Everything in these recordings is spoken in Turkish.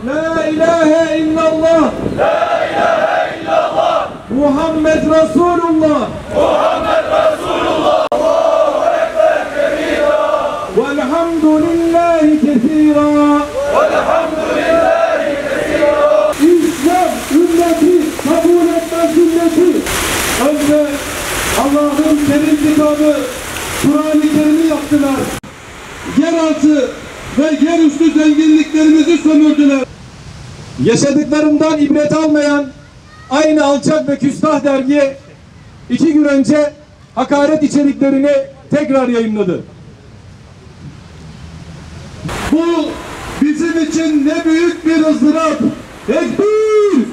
La ilahe illallah. La ilahe illallah. Muhammed Resulullah. Muhammed Resulullah. Allahu Ekber kebira. Velhamdülillahi kesira. Velhamdülillahi kesira. İslam ümmeti kabul etmez milleti. Önce Allah'ın kerim kitabı Kur'an-ı Kerim'i yaktılar. Yeraltı ve yerüstü zenginliklerimizi sömürdüler. Yaşadıklarımdan ibret almayan aynı alçak ve küstah dergi 2 gün önce hakaret içeriklerini tekrar yayınladı. Bu bizim için ne büyük bir ızdırap. Tekbir!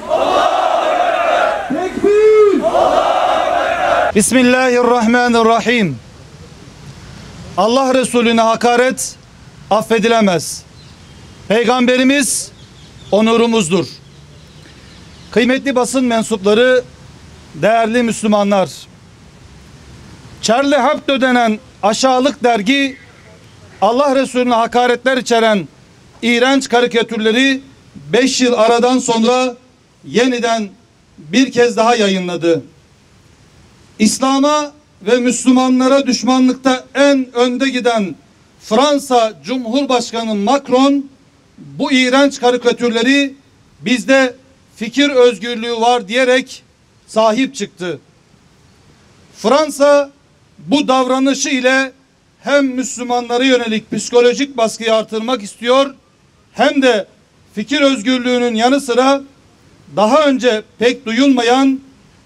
Tekbir! Bismillahirrahmanirrahim. Allah Resulüne hakaret affedilemez. Peygamberimiz onurumuzdur. Kıymetli basın mensupları, değerli Müslümanlar. Charlie Hebdo denen aşağılık dergi Allah Resulüne hakaretler içeren iğrenç karikatürleri 5 yıl aradan sonra yeniden bir kez daha yayınladı. İslam'a ve Müslümanlara düşmanlıkta en önde giden Fransa Cumhurbaşkanı Macron bu iğrenç karikatürleri bizde fikir özgürlüğü var diyerek sahip çıktı. Fransa bu davranışı ile hem Müslümanlara yönelik psikolojik baskıyı artırmak istiyor hem de fikir özgürlüğünün yanı sıra daha önce pek duyulmayan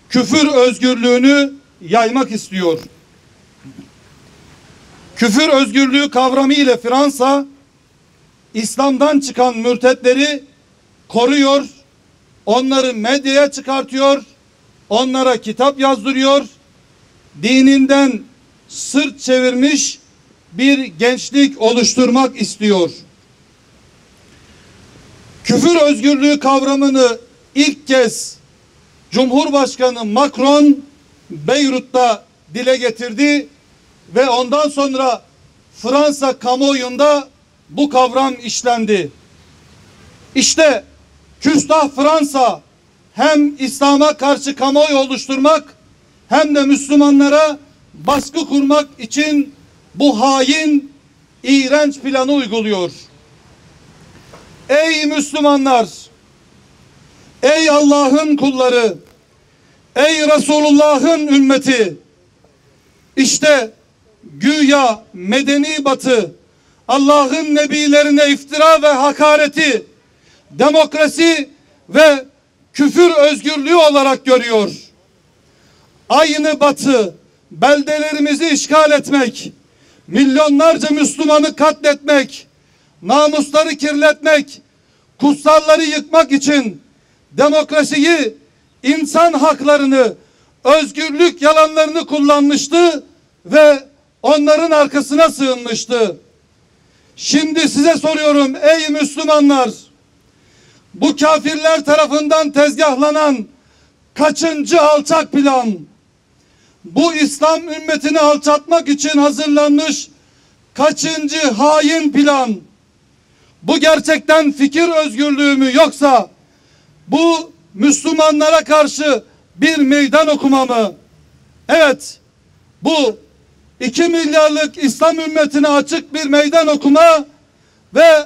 küfür özgürlüğünü yaymak istiyor. Küfür özgürlüğü kavramı ile Fransa İslam'dan çıkan mürtetleri koruyor, onları medyaya çıkartıyor, onlara kitap yazdırıyor, dininden sırt çevirmiş bir gençlik oluşturmak istiyor. Küfür özgürlüğü kavramını ilk kez Cumhurbaşkanı Macron Beyrut'ta dile getirdi ve ondan sonra Fransa kamuoyunda bu kavram işlendi. İşte küstah Fransa hem İslam'a karşı kamuoyu oluşturmak hem de Müslümanlara baskı kurmak için bu hain, iğrenç planı uyguluyor. Ey Müslümanlar! Ey Allah'ın kulları! Ey Resulullah'ın ümmeti! İşte güya medeni batı Allah'ın nebilerine iftira ve hakareti demokrasi ve küfür özgürlüğü olarak görüyor. Aynı batı beldelerimizi işgal etmek, milyonlarca Müslümanı katletmek, namusları kirletmek, kutsalları yıkmak için demokrasiyi, insan haklarını, özgürlük yalanlarını kullanmıştı ve onların arkasına sığınmıştı. Şimdi size soruyorum ey Müslümanlar, bu kafirler tarafından tezgahlanan kaçıncı alçak plan? Bu İslam ümmetini alçaltmak için hazırlanmış kaçıncı hain plan? Bu gerçekten fikir özgürlüğü mü yoksa bu Müslümanlara karşı bir meydan okuma mı? Evet, bu 2 milyarlık İslam ümmetine açık bir meydan okuma ve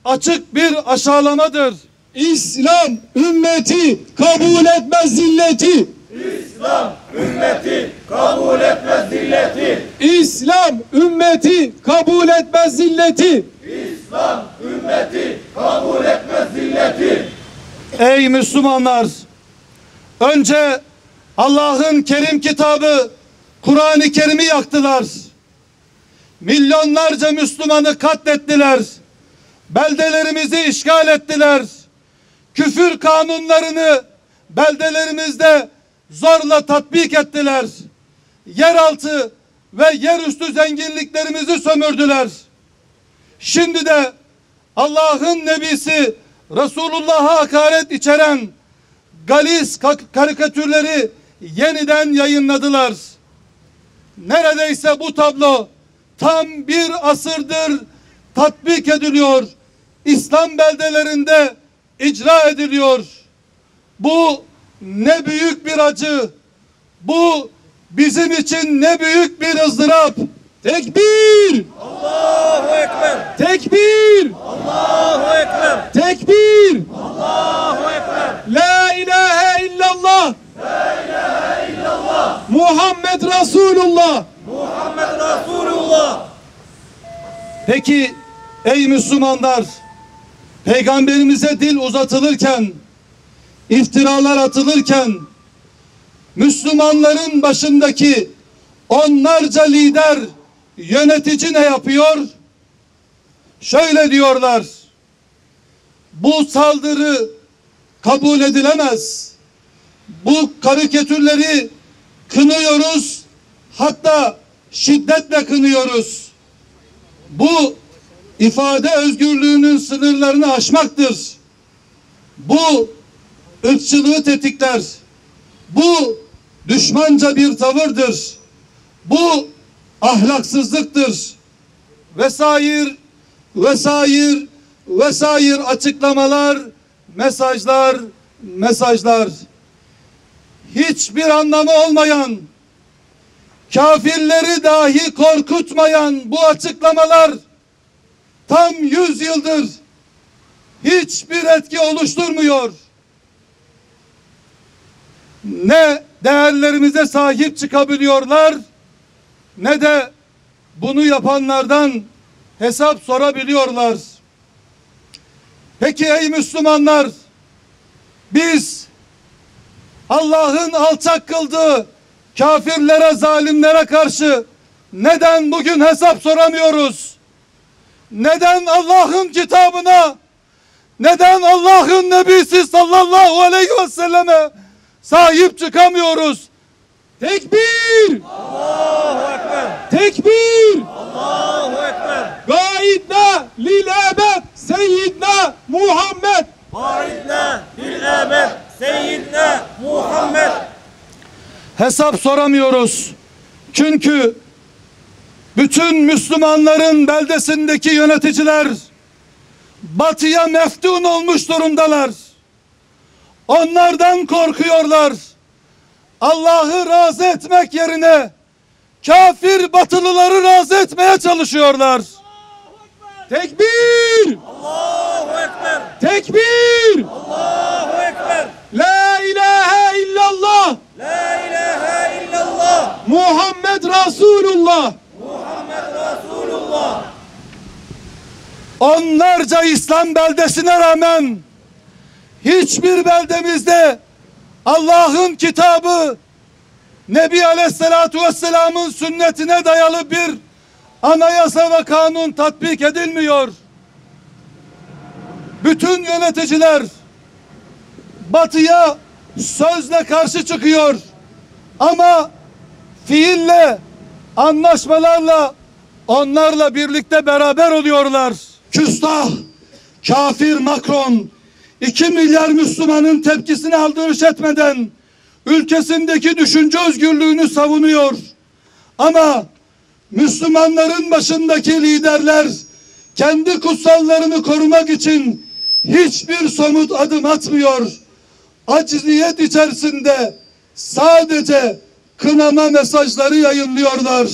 açık bir aşağılamadır. İslam ümmeti kabul etmez zilleti. İslam ümmeti kabul etmez zilleti. İslam ümmeti kabul etmez zilleti. İslam ümmeti kabul etmez zilleti. Ey Müslümanlar! Önce Allah'ın kerim kitabı Kur'an-ı Kerim'i yaktılar. Milyonlarca Müslümanı katlettiler. Beldelerimizi işgal ettiler. Küfür kanunlarını beldelerimizde zorla tatbik ettiler. Yeraltı ve yerüstü zenginliklerimizi sömürdüler. Şimdi de Allah'ın nebisi Resulullah'a hakaret içeren galis karikatürleri yeniden yayınladılar. Neredeyse bu tablo tam bir asırdır tatbik ediliyor. İslam beldelerinde icra ediliyor. Bu ne büyük bir acı. Bu bizim için ne büyük bir ızdırap. Tekbir! Allahu Ekber! Tekbir! Allahu Ekber! Tekbir! Allahu Ekber! La ilahe illallah. La ilahe illallah! Muhammed Resulullah. Muhammed Resulullah! Peki ey Müslümanlar, Peygamberimize dil uzatılırken, iftiralar atılırken, Müslümanların başındaki onlarca lider, yönetici ne yapıyor? Şöyle diyorlar: bu saldırı kabul edilemez. Bu karikatürleri kınıyoruz, hatta şiddetle kınıyoruz. Bu ifade özgürlüğünün sınırlarını aşmaktır. Bu ırkçılığı tetikler. Bu düşmanca bir tavırdır. Bu ahlaksızlıktır. Vesair, vesair, vesair açıklamalar, mesajlar. Hiçbir anlamı olmayan, kafirleri dahi korkutmayan bu açıklamalar tam 100 yıldır hiçbir etki oluşturmuyor. Ne değerlerimize sahip çıkabiliyorlar, ne de bunu yapanlardan hesap sorabiliyorlar. Peki ey Müslümanlar, biz Allah'ın alçak kıldığı kafirlere, zalimlere karşı neden bugün hesap soramıyoruz? Neden Allah'ın kitabına, neden Allah'ın Nebisi sallallahu aleyhi ve selleme sahip çıkamıyoruz? Tekbir! Allahu Ekber! Tekbir! Allahu Ekber! Gaidna lil ebed seyyidna Muhammed. Vaidna fil ebed seyyidna Muhammed! Hesap soramıyoruz. Çünkü bütün Müslümanların beldesindeki yöneticiler batıya meftun olmuş durumdalar. Onlardan korkuyorlar. Allah'ı razı etmek yerine kafir batılıları razı etmeye çalışıyorlar. Tekbir! Allahu Ekber! Tekbir! Allahu Ekber! La ilahe illallah. La ilahe illallah! Muhammed Resulullah. Muhammed Resulullah! Onlarca İslam beldesine rağmen hiçbir beldemizde Allah'ın kitabı, Nebi Aleyhisselatü Vesselam'ın sünnetine dayalı bir anayasa ve kanun tatbik edilmiyor. Bütün yöneticiler batıya sözle karşı çıkıyor ama fiille, anlaşmalarla onlarla birlikte beraber oluyorlar. Küstah, kafir Macron 2 milyar Müslümanın tepkisine aldırış etmeden ülkesindeki düşünce özgürlüğünü savunuyor. Ama Müslümanların başındaki liderler kendi kutsallarını korumak için hiçbir somut adım atmıyor. Aciziyet içerisinde sadece kınama mesajları yayınlıyorlar.